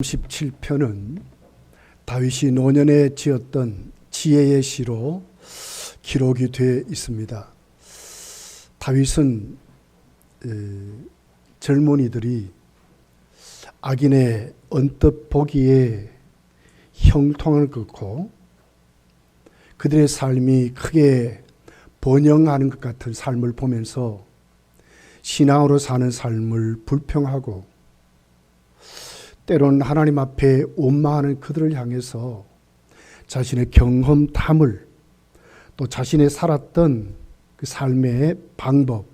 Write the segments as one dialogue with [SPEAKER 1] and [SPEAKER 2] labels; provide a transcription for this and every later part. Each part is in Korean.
[SPEAKER 1] 37편은 다윗이 노년에 지었던 지혜의 시로 기록이 되어 있습니다. 다윗은 젊은이들이 악인의 언뜻 보기에 형통을 긋고 그들의 삶이 크게 번영하는 것 같은 삶을 보면서 신앙으로 사는 삶을 불평하고 때로는 하나님 앞에 원망하는 그들을 향해서 자신의 경험담을 또 자신의 살았던 그 삶의 방법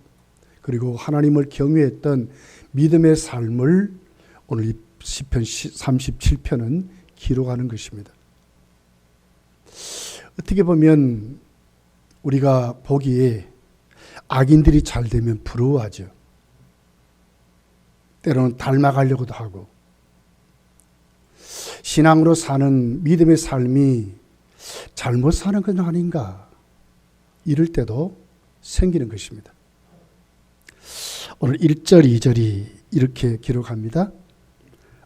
[SPEAKER 1] 그리고 하나님을 경외했던 믿음의 삶을 오늘 이 시편 37편은 기록하는 것입니다. 어떻게 보면 우리가 보기에 악인들이 잘 되면 부러워하죠. 때로는 닮아가려고도 하고 신앙으로 사는 믿음의 삶이 잘못 사는 건 아닌가 이럴 때도 생기는 것입니다. 오늘 1절 2절이 이렇게 기록합니다.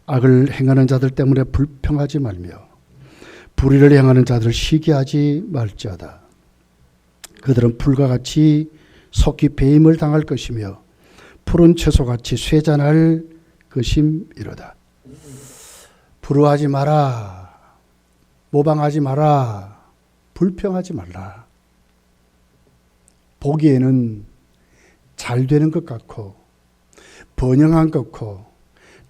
[SPEAKER 1] 악을 행하는 자들 때문에 불평하지 말며 불의를 행하는 자들을 시기하지 말지어다. 그들은 풀과 같이 속히 배임을 당할 것이며 푸른 채소같이 쇠잔할 것임이로다. 부러워하지 마라. 모방하지 마라. 불평하지 말라. 보기에는 잘 되는 것 같고 번영한 것 같고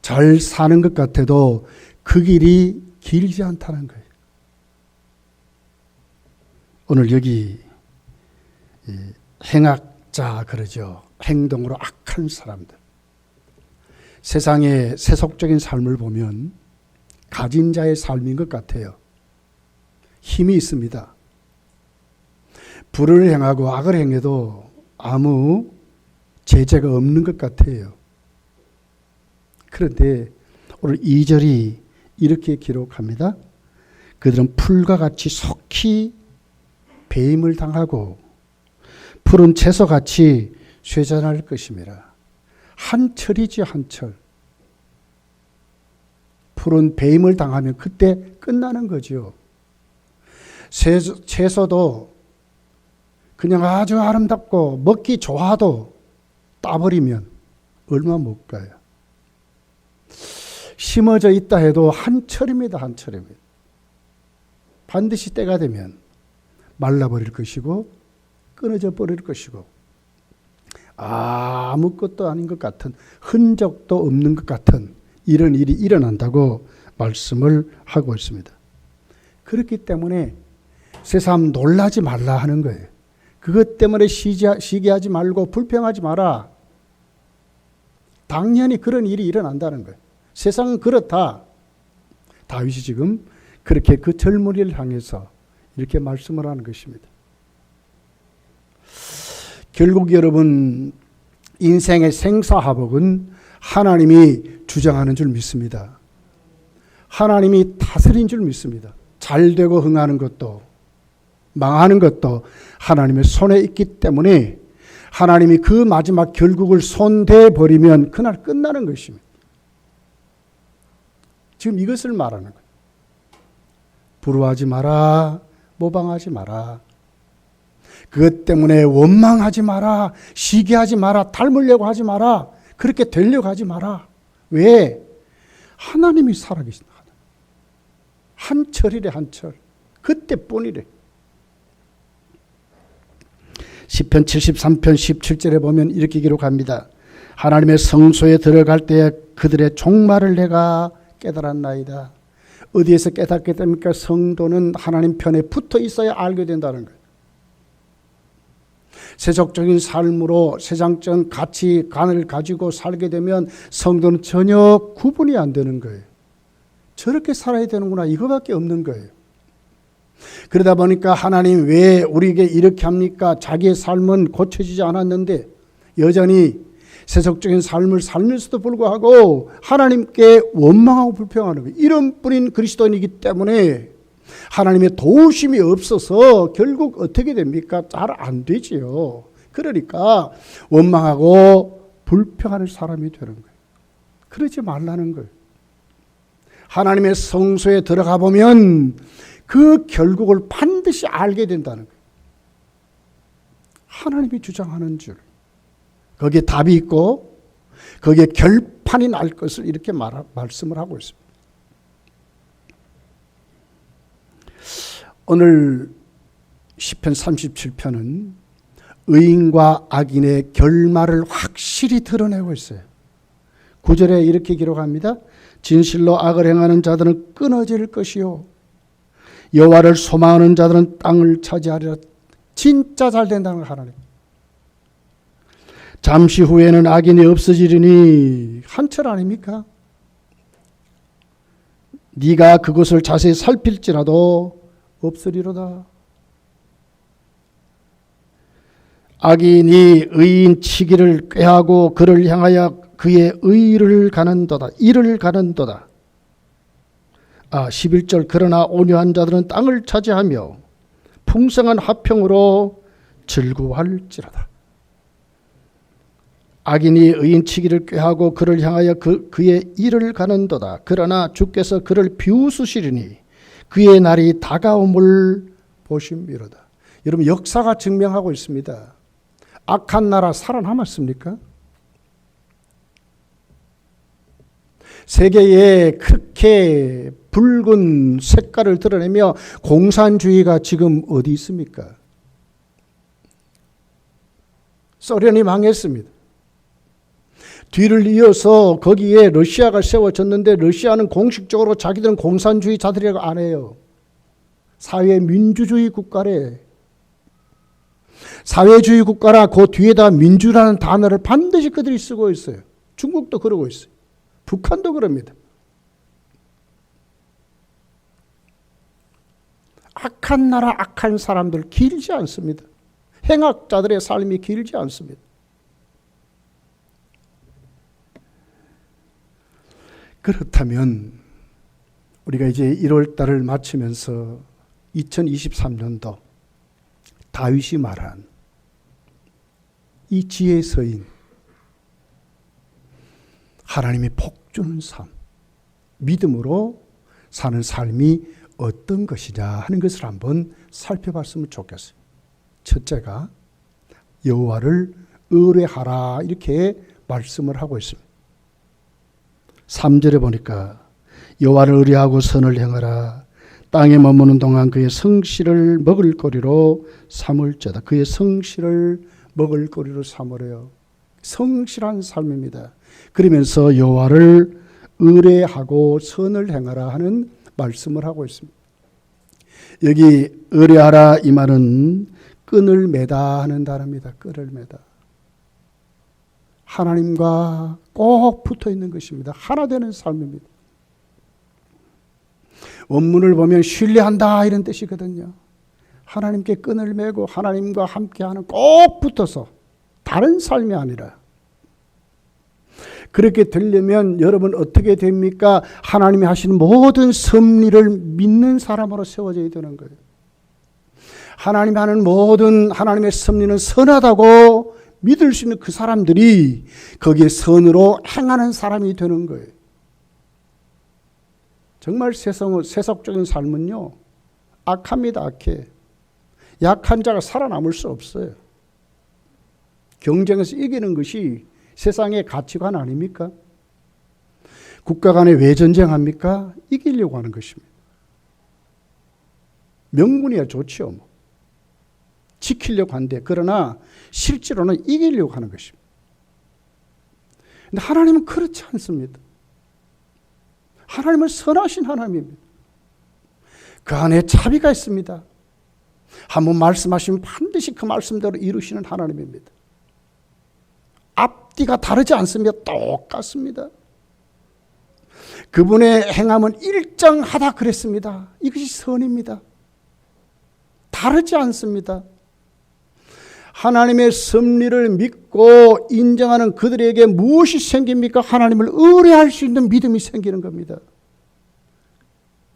[SPEAKER 1] 잘 사는 것 같아도 그 길이 길지 않다는 거예요. 오늘 여기 행악자 그러죠. 행동으로 악한 사람들. 세상의 세속적인 삶을 보면 가진 자의 삶인 것 같아요. 힘이 있습니다. 불을 행하고 악을 행해도 아무 제재가 없는 것 같아요. 그런데 오늘 2절이 이렇게 기록합니다. 그들은 풀과 같이 속히 배임을 당하고 푸른 채소같이 쇠잔할 것임이라. 한철이지 한철. 푸른 배임을 당하면 그때 끝나는 거죠. 채소도 그냥 아주 아름답고 먹기 좋아도 따버리면 얼마 못 가요. 심어져 있다 해도 한철입니다. 한철입니다. 반드시 때가 되면 말라버릴 것이고 끊어져 버릴 것이고 아무것도 아닌 것 같은 흔적도 없는 것 같은 이런 일이 일어난다고 말씀을 하고 있습니다. 그렇기 때문에 세상 놀라지 말라 하는 거예요. 그것 때문에 시기하지 말고 불평하지 마라. 당연히 그런 일이 일어난다는 거예요. 세상은 그렇다. 다윗이 지금 그렇게 그 젊은이를 향해서 이렇게 말씀을 하는 것입니다. 결국 여러분 인생의 생사화복은 하나님이 주장하는 줄 믿습니다. 하나님이 다스린 줄 믿습니다. 잘 되고 흥하는 것도 망하는 것도 하나님의 손에 있기 때문에 하나님이 그 마지막 결국을 손대어 버리면 그날 끝나는 것입니다. 지금 이것을 말하는 거예요. 부러워하지 마라. 모방하지 마라. 그것 때문에 원망하지 마라. 시기하지 마라. 닮으려고 하지 마라. 그렇게 되려고 하지 마라. 왜? 하나님이 살아계신다. 한철이래 한철. 그때뿐이래. 시편 73편 17절에 보면 이렇게 기록합니다. 하나님의 성소에 들어갈 때 그들의 종말을 내가 깨달았나이다. 어디에서 깨닫게 됩니까? 성도는 하나님 편에 붙어 있어야 알게 된다는 거예요. 세속적인 삶으로 세상적 가치관을 가지고 살게 되면 성도는 전혀 구분이 안 되는 거예요. 저렇게 살아야 되는구나 이거밖에 없는 거예요. 그러다 보니까 하나님 왜 우리에게 이렇게 합니까? 자기의 삶은 고쳐지지 않았는데 여전히 세속적인 삶을 살면서도 불구하고 하나님께 원망하고 불평하는 거예요. 이런 뿌린 그리스도인이기 때문에 하나님의 도우심이 없어서 결국 어떻게 됩니까? 잘 안 되지요. 그러니까 원망하고 불평하는 사람이 되는 거예요. 그러지 말라는 거예요. 하나님의 성소에 들어가 보면 그 결국을 반드시 알게 된다는 거예요. 하나님이 주장하는 줄. 거기에 답이 있고 거기에 결판이 날 것을 이렇게 말씀을 하고 있습니다. 오늘 시편 37편은 의인과 악인의 결말을 확실히 드러내고 있어요. 9절에 이렇게 기록합니다. 진실로 악을 행하는 자들은 끊어질 것이요 여호와를 소망하는 자들은 땅을 차지하리라. 진짜 잘 된다는 거 하나님. 잠시 후에는 악인이 없어지리니 한철 아닙니까? 네가 그것을 자세히 살필지라도 없으리로다. 악인이 의인 치기를 꾀하고 그를 향하여 그의 의를 가는도다. 이를 가는도다. 11절 그러나 온유한 자들은 땅을 차지하며 풍성한 화평으로 즐거워할지로다. 악인이 의인 치기를 꾀하고 그를 향하여 그의 일을 가는도다. 그러나 주께서 그를 비웃으시리니 그의 날이 다가옴을 보심이로다. 여러분 역사가 증명하고 있습니다. 악한 나라 살아남았습니까? 세계에 그렇게 붉은 색깔을 드러내며 공산주의가 지금 어디 있습니까? 소련이 망했습니다. 뒤를 이어서 거기에 러시아가 세워졌는데 러시아는 공식적으로 자기들은 공산주의자들이라고 안 해요. 사회민주주의 국가래. 사회주의 국가라 그 뒤에다 민주라는 단어를 반드시 그들이 쓰고 있어요. 중국도 그러고 있어요. 북한도 그럽니다. 악한 나라, 악한 사람들 길지 않습니다. 행악자들의 삶이 길지 않습니다. 그렇다면 우리가 이제 1월 달을 마치면서 2023년도 다윗이 말한 이 지혜의 서인, 하나님이 복주는 삶, 믿음으로 사는 삶이 어떤 것이냐 하는 것을 한번 살펴봤으면 좋겠어요. 첫째가 여호와를 의뢰하라 이렇게 말씀을 하고 있습니다. 3절에 보니까 여호와를 의뢰하고 선을 행하라. 땅에 머무는 동안 그의 성실을 먹을거리로 삼을지어다. 그의 성실을 먹을거리로 삼으래요. 성실한 삶입니다. 그러면서 여호와를 의뢰하고 선을 행하라 하는 말씀을 하고 있습니다. 여기 의뢰하라 이 말은 끈을 매다 하는 단어입니다. 끈을 매다. 하나님과 꼭 붙어 있는 것입니다. 하나 되는 삶입니다. 원문을 보면 신뢰한다 이런 뜻이거든요. 하나님께 끈을 매고 하나님과 함께하는 꼭 붙어서 다른 삶이 아니라 그렇게 되려면 여러분 어떻게 됩니까? 하나님이 하시는 모든 섭리를 믿는 사람으로 세워져야 되는 거예요. 하나님이 하는 모든 하나님의 섭리는 선하다고 믿을 수 있는 그 사람들이 거기에 선으로 행하는 사람이 되는 거예요. 정말 세속적인 삶은요, 악합니다, 악해. 약한 자가 살아남을 수 없어요. 경쟁에서 이기는 것이 세상의 가치관 아닙니까? 국가 간에 왜 전쟁합니까? 이기려고 하는 것입니다. 명분이야 좋지요. 뭐. 지키려고 한데 그러나 실제로는 이기려고 하는 것입니다. 그런데 하나님은 그렇지 않습니다. 하나님은 선하신 하나님입니다. 그 안에 자비가 있습니다. 한번 말씀하시면 반드시 그 말씀대로 이루시는 하나님입니다. 앞뒤가 다르지 않습니다. 똑같습니다. 그분의 행함은 일정하다 그랬습니다. 이것이 선입니다. 다르지 않습니다. 하나님의 섭리를 믿고 인정하는 그들에게 무엇이 생깁니까? 하나님을 의뢰할 수 있는 믿음이 생기는 겁니다.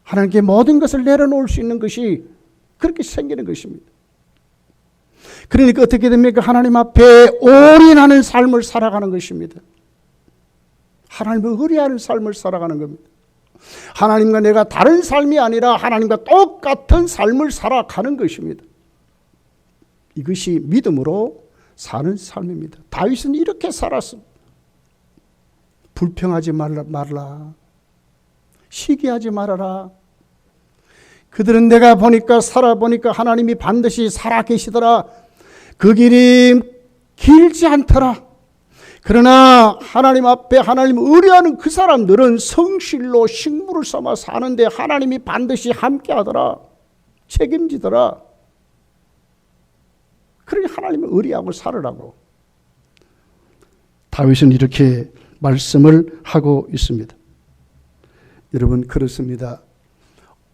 [SPEAKER 1] 하나님께 모든 것을 내려놓을 수 있는 것이 그렇게 생기는 것입니다. 그러니까 어떻게 됩니까? 하나님 앞에 올인하는 삶을 살아가는 것입니다. 하나님을 의뢰하는 삶을 살아가는 겁니다. 하나님과 내가 다른 삶이 아니라 하나님과 똑같은 삶을 살아가는 것입니다. 이것이 믿음으로 사는 삶입니다. 다윗은 이렇게 살았습니다. 불평하지 말라. 시기하지 말아라. 그들은 내가 보니까 살아보니까 하나님이 반드시 살아계시더라. 그 길이 길지 않더라. 그러나 하나님 앞에 하나님 의뢰하는 그 사람들은 성실로 식물을 삼아 사는데 하나님이 반드시 함께하더라. 책임지더라. 그러니 하나님을 의뢰하고 살으라고 다윗은 이렇게 말씀을 하고 있습니다. 여러분, 그렇습니다.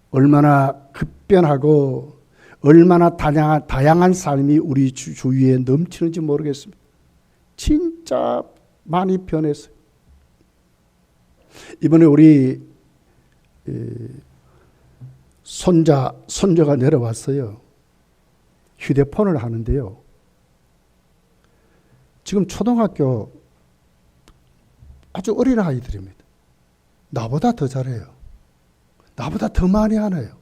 [SPEAKER 1] 얼마나 급변하고 얼마나 다양한 삶이 우리 주위에 넘치는지 모르겠습니다. 진짜 많이 변했어요. 이번에 우리 손자가 내려왔어요. 휴대폰을 하는데요. 지금 초등학교 아주 어린 아이들입니다. 나보다 더 잘해요. 나보다 더 많이 하네요.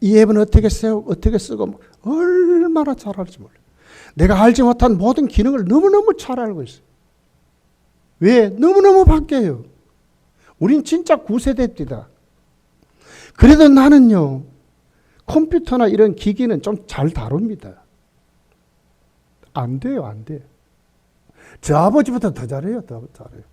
[SPEAKER 1] 이 앱은 어떻게 쓰고 얼마나 잘할지 몰라요. 내가 알지 못한 모든 기능을 너무너무 잘 알고 있어요. 왜? 너무너무 바뀌어요. 우린 진짜 9세대입니다. 그래도 나는요, 컴퓨터나 이런 기기는 좀 잘 다룹니다. 안 돼요, 안 돼요. 저 아버지보다 더 잘해요, 더 잘해요.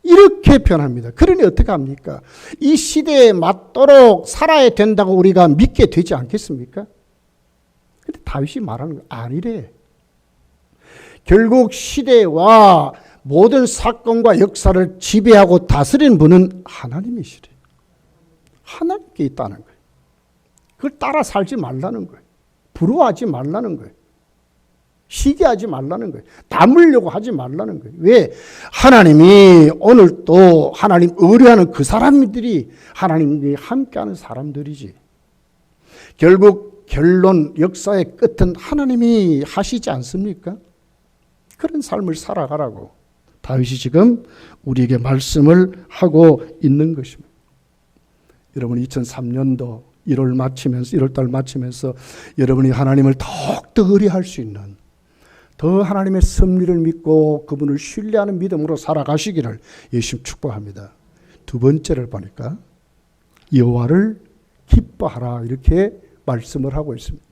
[SPEAKER 1] 이렇게 변합니다. 그러니 어떻게 합니까? 이 시대에 맞도록 살아야 된다고 우리가 믿게 되지 않겠습니까? 근데 다윗이 말하는 건 아니래. 결국 시대와 모든 사건과 역사를 지배하고 다스리는 분은 하나님이시래. 하나님께 있다는 거예요. 그걸 따라 살지 말라는 거예요. 부러워하지 말라는 거예요. 시기하지 말라는 거예요. 담으려고 하지 말라는 거예요. 왜? 하나님이 오늘 또 하나님 의뢰하는 그 사람들이 하나님이 함께하는 사람들이지. 결국 결론, 역사의 끝은 하나님이 하시지 않습니까? 그런 삶을 살아가라고 다윗이 지금 우리에게 말씀을 하고 있는 것입니다. 여러분, 2003년도 1월달 마치면서 여러분이 하나님을 더욱더 의뢰할 수 있는, 더 하나님의 섭리를 믿고 그분을 신뢰하는 믿음으로 살아가시기를 예수님 축복합니다. 두 번째를 보니까 여호와를 기뻐하라 이렇게 말씀을 하고 있습니다.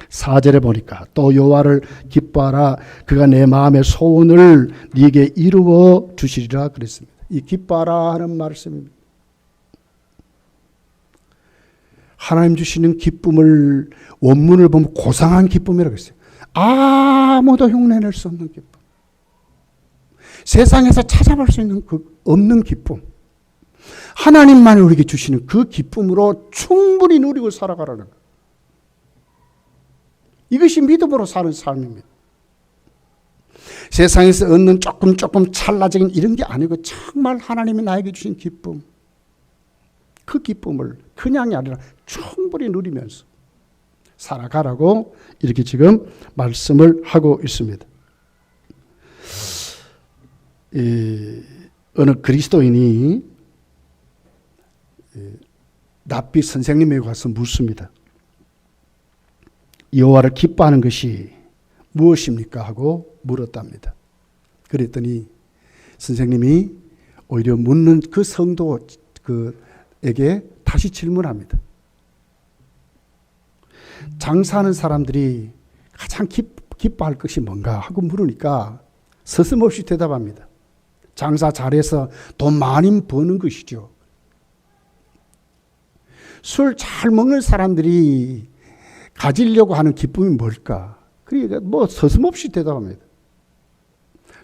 [SPEAKER 1] 4절에 보니까 또 여호와를 기뻐하라, 그가 내 마음의 소원을 네게 이루어 주시리라 그랬습니다. 이 기뻐하라 하는 말씀입니다. 하나님 주시는 기쁨을 원문을 보면 고상한 기쁨이라고 했어요. 아무도 흉내낼 수 없는 기쁨. 세상에서 찾아볼 수 있는 그 없는 기쁨. 하나님만이 우리에게 주시는 그 기쁨으로 충분히 누리고 살아가라는 거예요. 이것이 믿음으로 사는 삶입니다. 세상에서 얻는 조금 찰나적인 이런 게 아니고 정말 하나님이 나에게 주신 기쁨. 그 기쁨을 그냥이 아니라 충분히 누리면서 살아가라고 이렇게 지금 말씀을 하고 있습니다. 어느 그리스도인이 랍비 선생님에게 가서 묻습니다. 여호와를 기뻐하는 것이 무엇입니까? 하고 물었답니다. 그랬더니 선생님이 오히려 묻는 그 성도에게 다시 질문합니다. 장사하는 사람들이 가장 기뻐할 것이 뭔가 하고 물으니까 서슴없이 대답합니다. 장사 잘해서 돈 많이 버는 것이죠. 술 잘 먹는 사람들이 가지려고 하는 기쁨이 뭘까? 그러니까 서슴없이 대답합니다.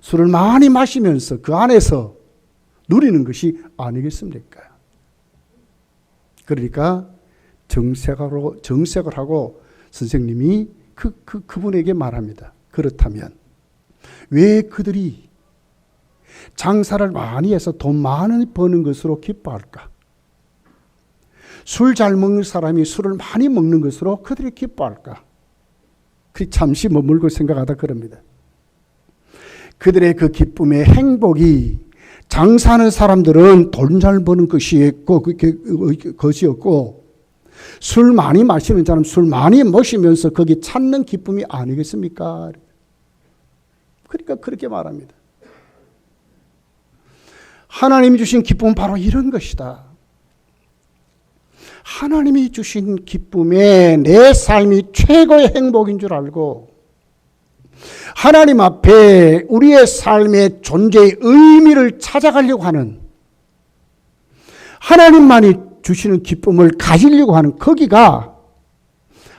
[SPEAKER 1] 술을 많이 마시면서 그 안에서 누리는 것이 아니겠습니까? 그러니까 정색을 하고 선생님이 그분에게 말합니다. 그렇다면 왜 그들이 장사를 많이 해서 돈 많이 버는 것으로 기뻐할까? 술 잘 먹는 사람이 술을 많이 먹는 것으로 그들이 기뻐할까? 잠시 머물고 생각하다 그럽니다. 그들의 그 기쁨의 행복이 장사하는 사람들은 돈 잘 버는 것이었고, 술 많이 마시는 사람 술 많이 마시면서 거기 찾는 기쁨이 아니겠습니까? 그러니까 그렇게 말합니다. 하나님이 주신 기쁨은 바로 이런 것이다. 하나님이 주신 기쁨에 내 삶이 최고의 행복인 줄 알고 하나님 앞에 우리의 삶의 존재의 의미를 찾아가려고 하는, 하나님만이 주시는 기쁨을 가지려고 하는, 거기가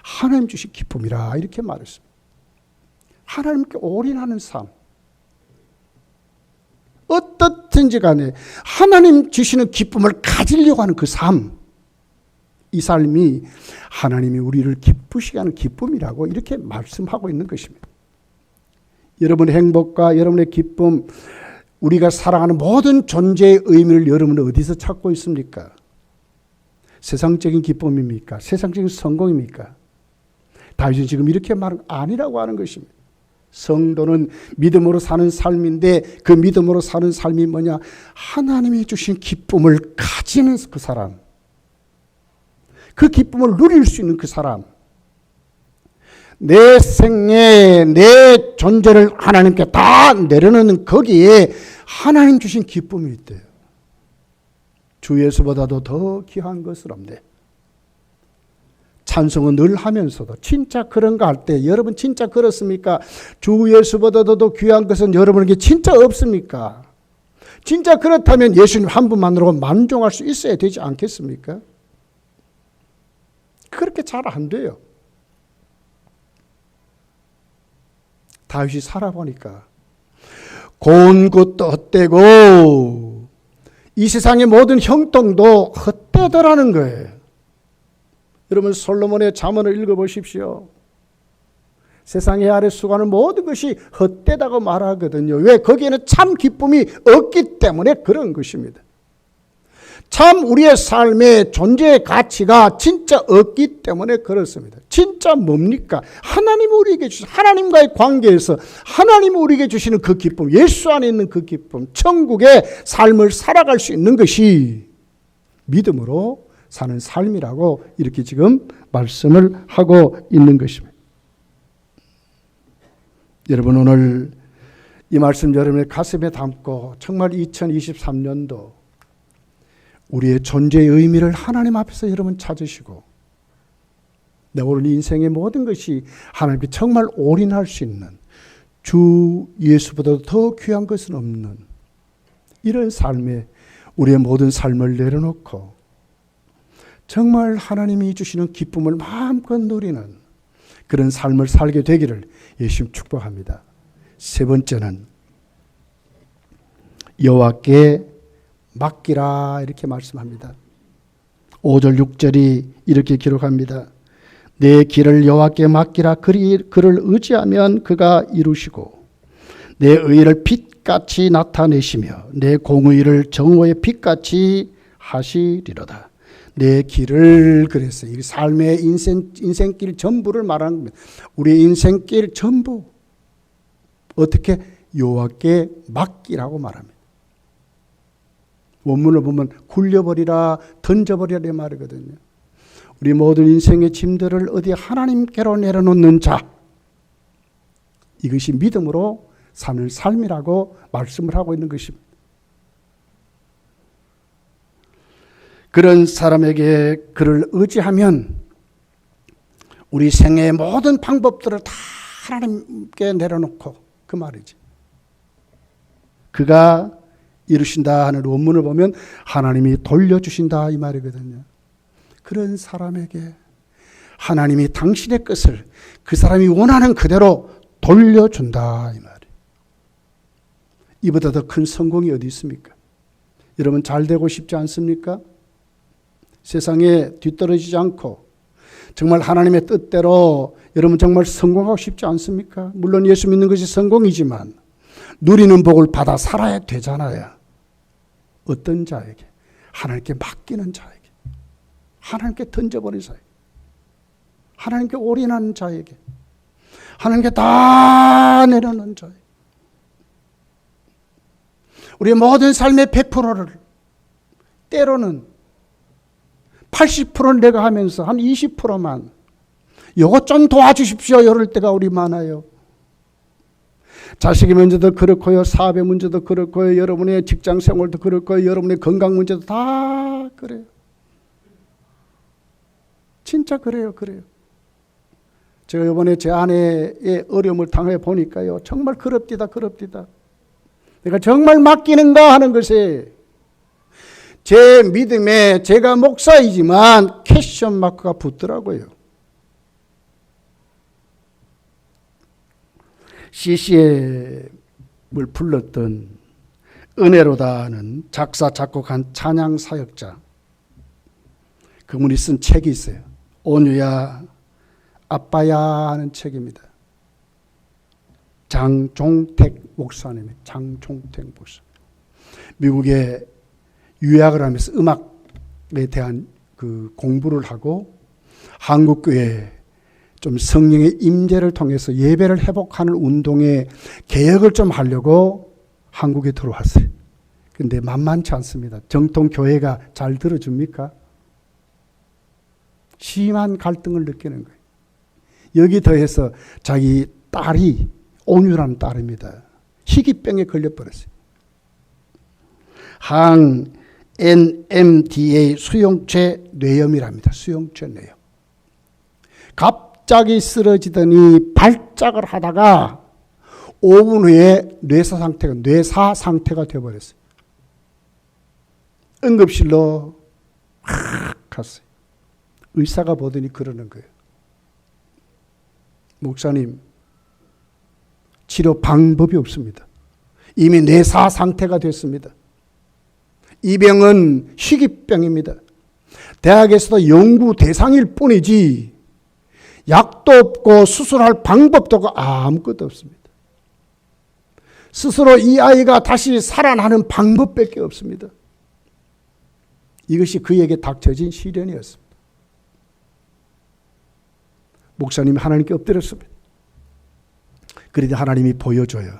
[SPEAKER 1] 하나님 주신 기쁨이라 이렇게 말했습니다. 하나님께 올인하는 삶. 어떻든지 간에 하나님 주시는 기쁨을 가지려고 하는 그 삶. 이 삶이 하나님이 우리를 기쁘시게 하는 기쁨이라고 이렇게 말씀하고 있는 것입니다. 여러분의 행복과 여러분의 기쁨, 우리가 살아가는 모든 존재의 의미를 여러분은 어디서 찾고 있습니까? 세상적인 기쁨입니까? 세상적인 성공입니까? 다윗은 지금 이렇게 말은 아니라고 하는 것입니다. 성도는 믿음으로 사는 삶인데 그 믿음으로 사는 삶이 뭐냐? 하나님이 주신 기쁨을 가지는 그 사람. 그 기쁨을 누릴 수 있는 그 사람. 내 생애, 내 존재를 하나님께 다 내려놓는 거기에 하나님 주신 기쁨이 있대요. 주 예수보다도 더 귀한 것은 없네. 찬송은 늘 하면서도 진짜 그런가 할 때 여러분 진짜 그렇습니까? 주 예수보다도 더 귀한 것은 여러분에게 진짜 없습니까? 진짜 그렇다면 예수님 한 분만으로 만족할 수 있어야 되지 않겠습니까? 그렇게 잘 안 돼요. 다윗이 살아보니까 고운 것도 헛되고 이 세상의 모든 형통도 헛되더라는 거예요. 여러분 솔로몬의 잠언을 읽어보십시오. 세상의 아래 수고하는 모든 것이 헛되다고 말하거든요. 왜? 거기에는 참 기쁨이 없기 때문에 그런 것입니다. 참 우리의 삶의 존재의 가치가 진짜 없기 때문에 그렇습니다. 진짜 뭡니까? 하나님이 우리에게 주신, 하나님과의 관계에서 하나님이 우리에게 주시는 그 기쁨, 예수 안에 있는 그 기쁨, 천국의 삶을 살아갈 수 있는 것이 믿음으로 사는 삶이라고 이렇게 지금 말씀을 하고 있는 것입니다. 여러분 오늘 이 말씀 여러분의 가슴에 담고 정말 2023년도 우리의 존재의 의미를 하나님 앞에서 여러분 찾으시고 내 오늘 인생의 모든 것이 하나님께 정말 올인할 수 있는, 주 예수보다 더 귀한 것은 없는 이런 삶에 우리의 모든 삶을 내려놓고 정말 하나님이 주시는 기쁨을 마음껏 누리는 그런 삶을 살게 되기를 예수님 축복합니다. 세 번째는 여호와께 맡기라 이렇게 말씀합니다. 5절 6절이 이렇게 기록합니다. 내 길을 여호와께 맡기라. 그를 의지하면 그가 이루시고 내 의를 빛같이 나타내시며 내 공의를 정오의 빛같이 하시리로다. 내 길을, 그래서 이 삶의 인생길 전부를 말하는 겁니다. 우리의 인생길 전부 어떻게? 여호와께 맡기라고 말합니다. 원문을 보면 굴려버리라, 던져버리라 말이거든요. 우리 모든 인생의 짐들을 어디 하나님께로 내려놓는 자, 이것이 믿음으로 사는 삶이라고 말씀을 하고 있는 것입니다. 그런 사람에게 그를 의지하면 우리 생애의 모든 방법들을 다 하나님께 내려놓고, 그 말이지. 그가 이루신다 하는 원문을 보면 하나님이 돌려주신다 이 말이거든요. 그런 사람에게 하나님이 당신의 것을 그 사람이 원하는 그대로 돌려준다 이 말이에요. 이보다 더 큰 성공이 어디 있습니까? 여러분 잘 되고 싶지 않습니까? 세상에 뒤떨어지지 않고 정말 하나님의 뜻대로 여러분 정말 성공하고 싶지 않습니까? 물론 예수 믿는 것이 성공이지만 누리는 복을 받아 살아야 되잖아요. 어떤 자에게? 하나님께 맡기는 자에게, 하나님께 던져버린 자에게, 하나님께 올인하는 자에게, 하나님께 다 내려놓는 자에게. 우리 모든 삶의 100%를, 때로는 80%는 내가 하면서 한 20%만 요거 좀 도와주십시오 이럴 때가 우리 많아요. 자식의 문제도 그렇고요, 사업의 문제도 그렇고요, 여러분의 직장 생활도 그렇고요, 여러분의 건강 문제도 다 그래요. 진짜 그래요. 제가 이번에 제 아내의 어려움을 당해 보니까요, 정말 그럽디다. 내가 정말 맡기는가 하는 것에 제 믿음에 제가 목사이지만 퀘스천 마크가 붙더라고요. CCM을 불렀던 은혜로다는 작사 작곡한 찬양 사역자, 그분이 쓴 책이 있어요. 온유야 아빠야 하는 책입니다. 장종택 목사님의 장종택 목사. 미국에 유학을 하면서 음악에 대한 그 공부를 하고 한국 교회에 좀 성령의 임재를 통해서 예배를 회복하는 운동에 개혁을 좀 하려고 한국에 들어왔어요. 근데 만만치 않습니다. 정통 교회가 잘 들어줍니까? 심한 갈등을 느끼는 거예요. 여기 더해서 자기 딸이, 온유라는 딸입니다, 희귀병에 걸려버렸어요. 항 NMDA 수용체 뇌염이랍니다. 수용체 뇌염. 갑자기 쓰러지더니 발작을 하다가 5분 후에 뇌사 상태가 되어버렸어요. 응급실로 확 갔어요. 의사가 보더니 그러는 거예요. 목사님, 치료 방법이 없습니다. 이미 뇌사 상태가 됐습니다. 이 병은 희귀병입니다. 대학에서도 연구 대상일 뿐이지 약도 없고 수술할 방법도 없고 아무것도 없습니다. 스스로 이 아이가 다시 살아나는 방법밖에 없습니다. 이것이 그에게 닥쳐진 시련이었습니다. 목사님이 하나님께 엎드렸습니다. 그런데 하나님이 보여줘요.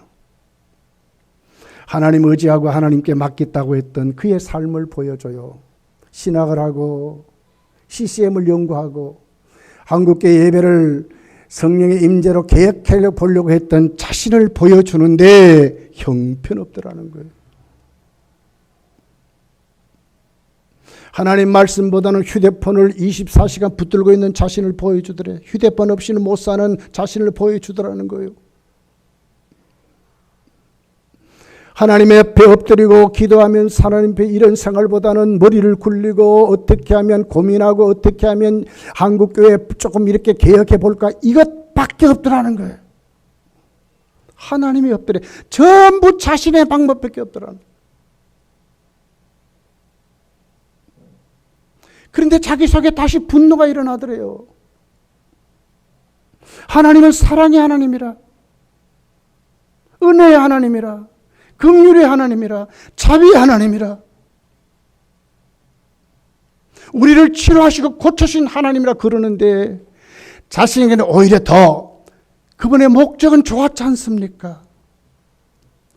[SPEAKER 1] 하나님 의지하고 하나님께 맡겠다고 했던 그의 삶을 보여줘요. 신학을 하고 CCM을 연구하고 한국교회 예배를 성령의 임재로 개혁해 보려고 했던 자신을 보여주는데 형편없더라는 거예요. 하나님 말씀보다는 휴대폰을 24시간 붙들고 있는 자신을 보여주더래. 휴대폰 없이는 못 사는 자신을 보여주더라는 거예요. 하나님 앞에 엎드리고 기도하면서 하나님 앞에 이런 생활보다는 머리를 굴리고 어떻게 하면 고민하고 어떻게 하면 한국교회 조금 이렇게 개혁해 볼까, 이것밖에 없더라는 거예요. 하나님이 없더래. 전부 자신의 방법밖에 없더라는 거예요. 그런데 자기 속에 다시 분노가 일어나더래요. 하나님은 사랑의 하나님이라, 은혜의 하나님이라, 긍휼의 하나님이라, 자비의 하나님이라, 우리를 치료하시고 고쳐신 하나님이라 그러는데 자신에게는 오히려 더 그분의 목적은 좋았지 않습니까?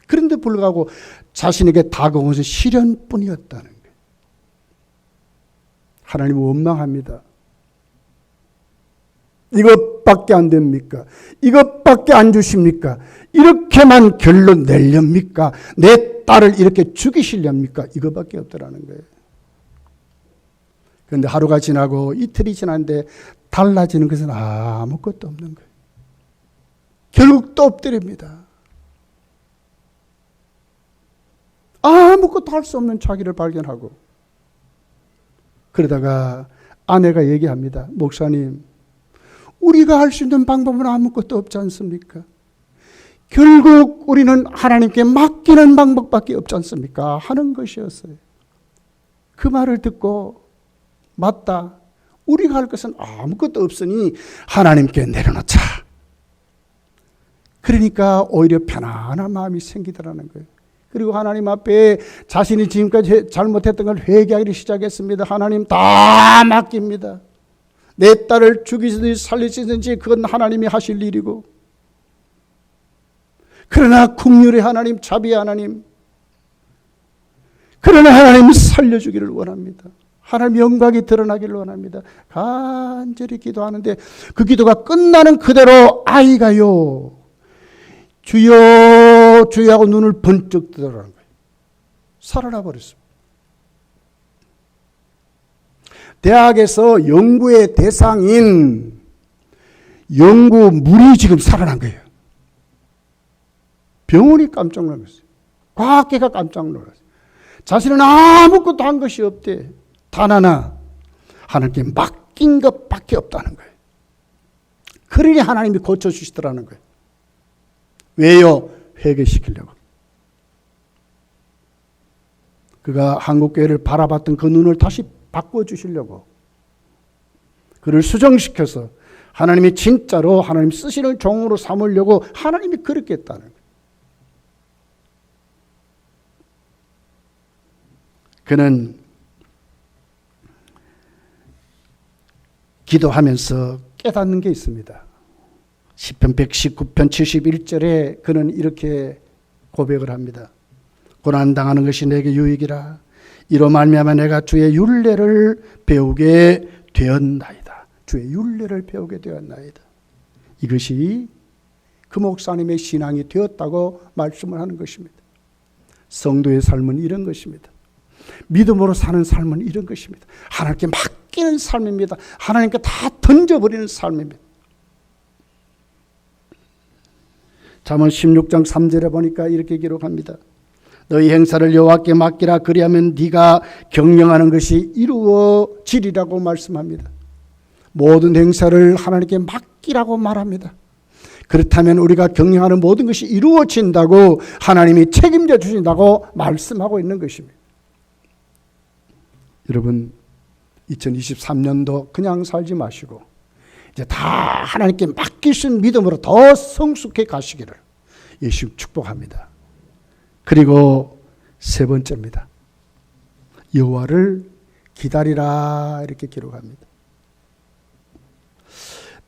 [SPEAKER 1] 그런데 불구하고 자신에게 다가온 것은 시련뿐이었다는 거예요. 하나님은 원망합니다. 이것밖에 안 됩니까? 이것밖에 안 주십니까? 이렇게만 결론 내렵니까? 내 딸을 이렇게 죽이시렵니까? 이것밖에 없더라는 거예요. 그런데 하루가 지나고 이틀이 지났는데 달라지는 것은 아무것도 없는 거예요. 결국 또 엎드립니다. 아무것도 할 수 없는 자기를 발견하고, 그러다가 아내가 얘기합니다. 목사님, 우리가 할 수 있는 방법은 아무것도 없지 않습니까? 결국 우리는 하나님께 맡기는 방법밖에 없지 않습니까? 하는 것이었어요. 그 말을 듣고, 맞다, 우리가 할 것은 아무것도 없으니 하나님께 내려놓자. 그러니까 오히려 편안한 마음이 생기더라는 거예요. 그리고 하나님 앞에 자신이 지금까지 잘못했던 걸 회개하기 시작했습니다. 하나님 다 맡깁니다. 내 딸을 죽이든지 살리시든지 그건 하나님이 하실 일이고, 그러나 긍휼의 하나님, 자비의 하나님, 그러나 하나님은 살려주기를 원합니다. 하나님의 영광이 드러나기를 원합니다. 간절히 기도하는데 그 기도가 끝나는 그대로 아이가요, 주여 주여 하고 눈을 번쩍 뜨더라는 거예요. 살아나 버렸습니다. 대학에서 연구의 대상인 연구물이 지금 살아난 거예요. 병원이 깜짝 놀랐어요. 과학계가 깜짝 놀랐어요. 자신은 아무것도 한 것이 없대. 단 하나, 하나님께 맡긴 것밖에 없다는 거예요. 그러니 하나님이 고쳐주시더라는 거예요. 왜요? 회개시키려고. 그가 한국교회를 바라봤던 그 눈을 다시 바꿔주시려고, 그를 수정시켜서 하나님이 진짜로 하나님 쓰시는 종으로 삼으려고 하나님이 그렇게 했다는 거예요. 그는 기도하면서 깨닫는 게 있습니다. 시편 119편 71절에 그는 이렇게 고백을 합니다. 고난당하는 것이 내게 유익이라. 이로 말미암아 내가 주의 율례를 배우게 되었나이다. 주의 율례를 배우게 되었나이다. 이것이 그 목사님의 신앙이 되었다고 말씀을 하는 것입니다. 성도의 삶은 이런 것입니다. 믿음으로 사는 삶은 이런 것입니다. 하나님께 맡기는 삶입니다. 하나님께 다 던져버리는 삶입니다. 잠언 16장 3절에 보니까 이렇게 기록합니다. 너희 행사를 여호와께 맡기라. 그리하면 네가 경영하는 것이 이루어지리라고 말씀합니다. 모든 행사를 하나님께 맡기라고 말합니다. 그렇다면 우리가 경영하는 모든 것이 이루어진다고 하나님이 책임져 주신다고 말씀하고 있는 것입니다. 여러분, 2023년도 그냥 살지 마시고 이제 다 하나님께 맡길 수 있는 믿음으로 더 성숙해 가시기를 예수 축복합니다. 그리고 세 번째입니다. 여호와를 기다리라, 이렇게 기록합니다.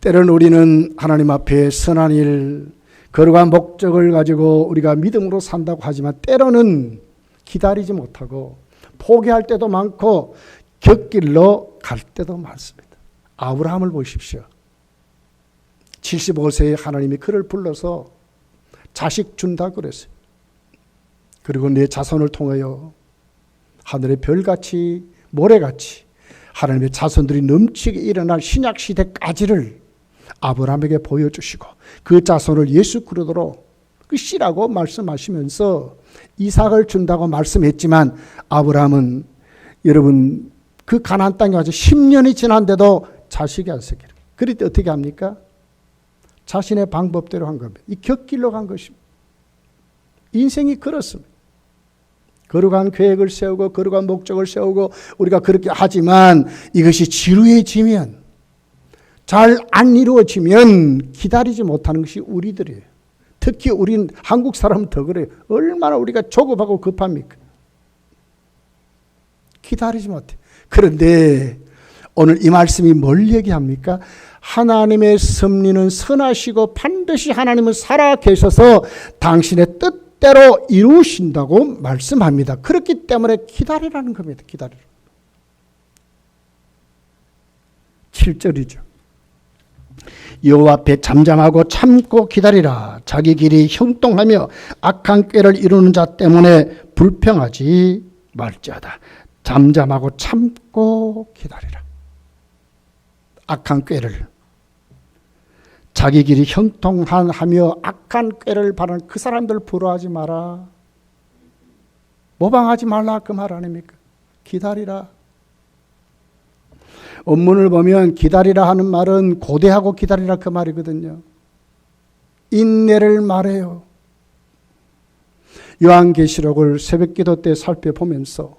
[SPEAKER 1] 때로는 우리는 하나님 앞에 선한 일, 거룩한 목적을 가지고 우리가 믿음으로 산다고 하지만 때로는 기다리지 못하고 포기할 때도 많고 곁길로 갈 때도 많습니다. 아브라함을 보십시오. 75세에 하나님이 그를 불러서 자식 준다 그랬어요. 그리고 내 자손을 통하여 하늘의 별같이 모래같이 하나님의 자손들이 넘치게 일어날 신약 시대까지를 아브라함에게 보여주시고 그 자손을 예수 그리스도로 그 씨라고 말씀하시면서 이삭을 준다고 말씀했지만 아브라함은 여러분 그 가나안 땅에 와서 10년이 지난데도 자식이 안 생겨요. 그럴 때 어떻게 합니까? 자신의 방법대로 한 겁니다. 이 곁길로 간 것입니다. 인생이 그렇습니다. 거룩한 계획을 세우고 거룩한 목적을 세우고 우리가 그렇게 하지만 이것이 지루해지면, 잘 안 이루어지면 기다리지 못하는 것이 우리들이에요. 특히 우린 한국 사람은 더 그래요. 얼마나 우리가 조급하고 급합니까? 기다리지 못해. 그런데 오늘 이 말씀이 뭘 얘기합니까? 하나님의 섭리는 선하시고 반드시 하나님은 살아 계셔서 당신의 뜻대로 이루신다고 말씀합니다. 그렇기 때문에 기다리라는 겁니다. 기다리라. 7절이죠. 여호와 앞에 잠잠하고 참고 기다리라. 자기 길이 형통하며 악한 꾀를 이루는 자 때문에 불평하지 말지어다. 잠잠하고 참고 기다리라. 악한 꾀를, 자기 길이 형통하며 악한 꾀를 바라는 그 사람들 부러워하지 마라. 모방하지 말라, 그 말 아닙니까? 기다리라. 원문을 보면 기다리라 하는 말은 고대하고 기다리라 그 말이거든요. 인내를 말해요. 요한계시록을 새벽기도 때 살펴보면서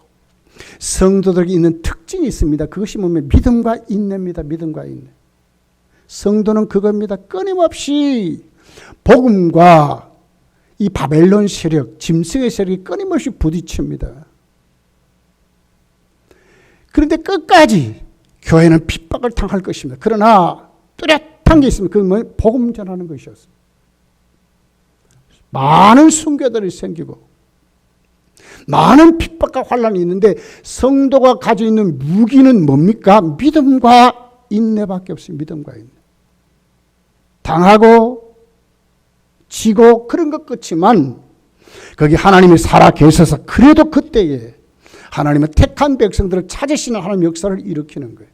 [SPEAKER 1] 성도들에게 있는 특징이 있습니다. 그것이 뭐냐면 믿음과 인내입니다. 믿음과 인내. 성도는 그겁니다. 끊임없이 복음과 이 바벨론 세력, 짐승의 세력이 끊임없이 부딪힙니다. 그런데 끝까지 교회는 핍박을 당할 것입니다. 그러나 뚜렷한 게 있습니다. 그건 뭐예요? 복음 전하는 것이었습니다. 많은 순교들이 생기고 많은 핍박과 환란이 있는데 성도가 가지고 있는 무기는 뭡니까? 믿음과 인내밖에 없어요. 믿음과 인내. 당하고 지고 그런 것 같지만 거기 하나님이 살아 계셔서 그래도 그때에 하나님은 택한 백성들을 찾으시는 하나님 역사를 일으키는 거예요.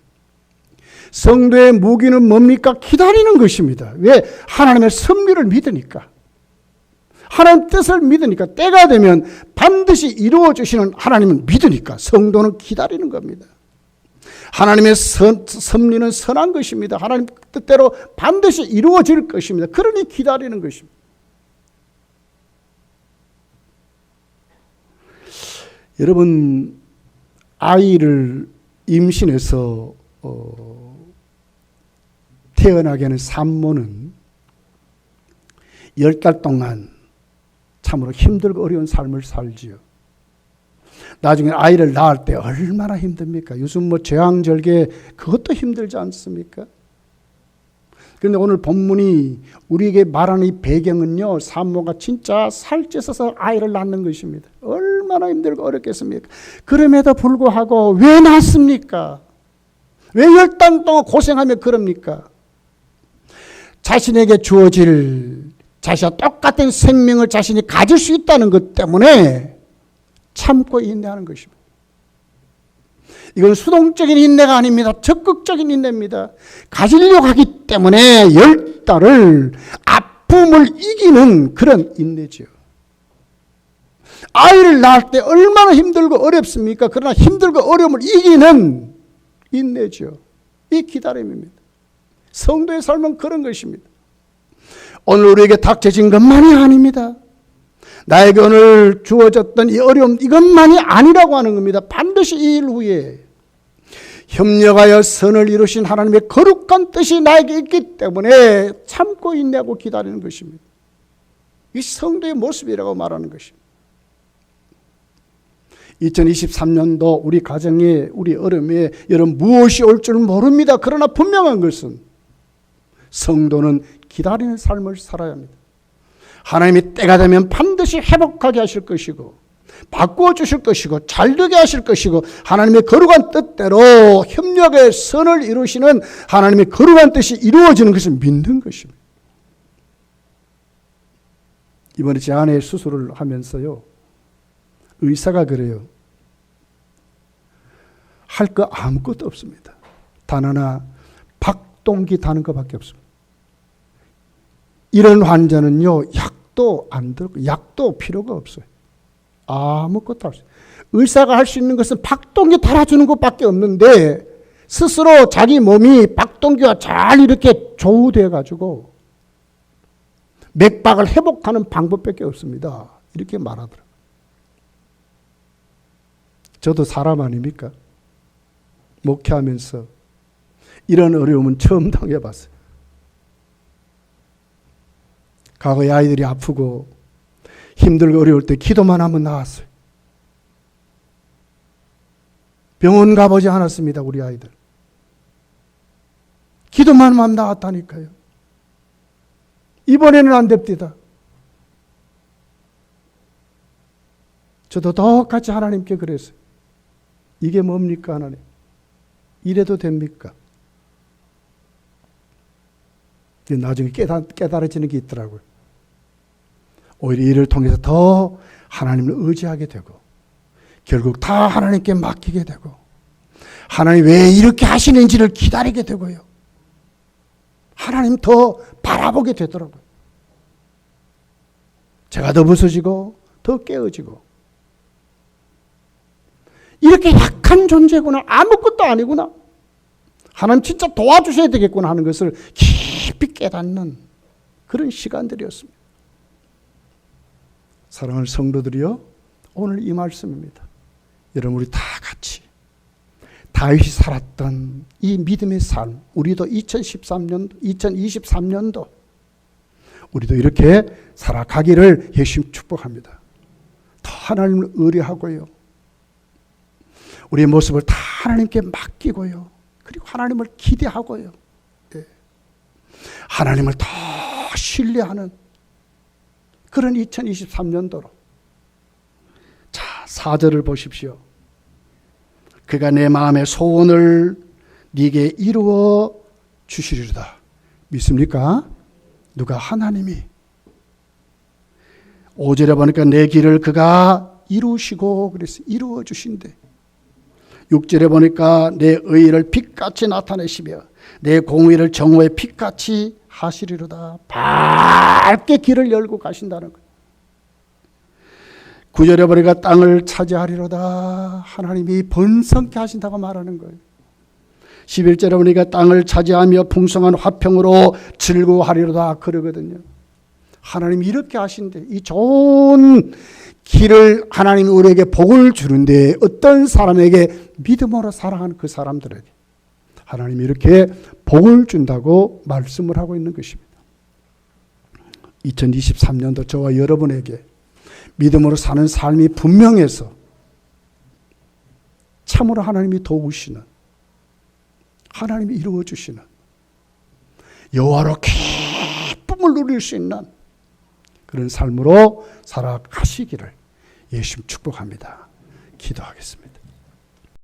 [SPEAKER 1] 성도의 무기는 뭡니까? 기다리는 것입니다. 왜? 하나님의 섭리를 믿으니까. 하나님 뜻을 믿으니까. 때가 되면 반드시 이루어 주시는 하나님을 믿으니까 성도는 기다리는 겁니다. 하나님의 섭리는 선한 것입니다. 하나님 뜻대로 반드시 이루어질 것입니다. 그러니 기다리는 것입니다. 여러분, 아이를 임신해서 태어나게 하는 산모는 10달 동안 참으로 힘들고 어려운 삶을 살지요. 나중에 아이를 낳을 때 얼마나 힘듭니까? 요즘 제왕절개 그것도 힘들지 않습니까? 그런데 오늘 본문이 우리에게 말하는 이 배경은요, 산모가 진짜 살쪄서 아이를 낳는 것입니다. 얼마나 힘들고 어렵겠습니까? 그럼에도 불구하고 왜 낳습니까? 왜 10달 동안 고생하며 그럽니까? 자신에게 주어질 자신과 똑같은 생명을 자신이 가질 수 있다는 것 때문에 참고 인내하는 것입니다. 이건 수동적인 인내가 아닙니다. 적극적인 인내입니다. 가지려고 하기 때문에 10달을 아픔을 이기는 그런 인내죠. 아이를 낳을 때 얼마나 힘들고 어렵습니까? 그러나 힘들고 어려움을 이기는 인내죠. 이 기다림입니다. 성도의 삶은 그런 것입니다. 오늘 우리에게 닥쳐진 것만이 아닙니다. 나에게 오늘 주어졌던 이 어려움 이것만이 아니라고 하는 겁니다. 반드시 이 일 후에 협력하여 선을 이루신 하나님의 거룩한 뜻이 나에게 있기 때문에 참고 인내하고 기다리는 것입니다. 이 성도의 모습이라고 말하는 것입니다. 2023년도 우리 가정에 우리 어려움에 여러분 무엇이 올 줄 모릅니다. 그러나 분명한 것은 성도는 기다리는 삶을 살아야 합니다. 하나님이 때가 되면 반드시 회복하게 하실 것이고 바꾸어 주실 것이고 잘되게 하실 것이고 하나님의 거룩한 뜻대로 협력의 선을 이루시는 하나님의 거룩한 뜻이 이루어지는 것을 믿는 것입니다. 이번에 제 아내 수술을 하면서요, 의사가 그래요. 할 거 아무것도 없습니다. 단 하나 박동기 다는 것밖에 없습니다. 이런 환자는요, 약도 안 들고 약도 필요가 없어요. 아무것도 없어요. 의사가 할 수 있는 것은 박동기 달아주는 것밖에 없는데 스스로 자기 몸이 박동기와 잘 이렇게 조우되어 가지고 맥박을 회복하는 방법밖에 없습니다. 이렇게 말하더라고요. 저도 사람 아닙니까? 목회하면서 이런 어려움은 처음 당해봤어요. 과거에 아이들이 아프고 힘들고 어려울 때 기도만 하면 나았어요. 병원 가보지 않았습니다. 우리 아이들. 기도만 하면 나았다니까요. 이번에는 안 됩니다. 저도 똑같이 하나님께 그랬어요. 이게 뭡니까 하나님? 이래도 됩니까? 나중에 깨달아지는 게 있더라고요. 오히려 이를 통해서 더 하나님을 의지하게 되고 결국 다 하나님께 맡기게 되고 하나님 왜 이렇게 하시는지를 기다리게 되고요. 하나님 더 바라보게 되더라고요. 제가 더 부서지고 더 깨어지고 이렇게 약한 존재구나, 아무것도 아니구나, 하나님 진짜 도와주셔야 되겠구나 하는 것을 깊이 깨닫는 그런 시간들이었습니다. 사랑하는 성도들이요, 오늘 이 말씀입니다. 여러분 우리 다 같이 다윗이 살았던 이 믿음의 삶, 우리도 2023년도 우리도 이렇게 살아가기를 예수님 축복합니다. 더 하나님을 의뢰하고요, 우리의 모습을 다 하나님께 맡기고요, 그리고 하나님을 기대하고요, 하나님을 더 신뢰하는 그런 2023년도로 자 4절을 보십시오. 그가 내 마음의 소원을 네게 이루어 주시리로다. 믿습니까? 누가? 하나님이. 5절에 보니까 내 길을 그가 이루시고 그래서 이루어 주신대. 6절에 보니까 내 의를 빛같이 나타내시며 내 공의를 정오의 빛같이 하시리로다. 밝게 길을 열고 가신다는 거예요. 9절에 보니까 땅을 차지하리로다. 하나님이 번성케 하신다고 말하는 거예요. 11절에 보니까 땅을 차지하며 풍성한 화평으로 즐거워하리로다 그러거든요. 하나님이 이렇게 하신대. 이 좋은 길을 하나님이 우리에게 복을 주는데 어떤 사람에게 믿음으로 살아가는 그 사람들에게 하나님이 이렇게 복을 준다고 말씀을 하고 있는 것입니다. 2023년도 저와 여러분에게 믿음으로 사는 삶이 분명해서 참으로 하나님이 도우시는, 하나님이 이루어주시는 여호와로 기쁨을 누릴 수 있는 그런 삶으로 살아가시기를 예수님 축복합니다. 기도하겠습니다.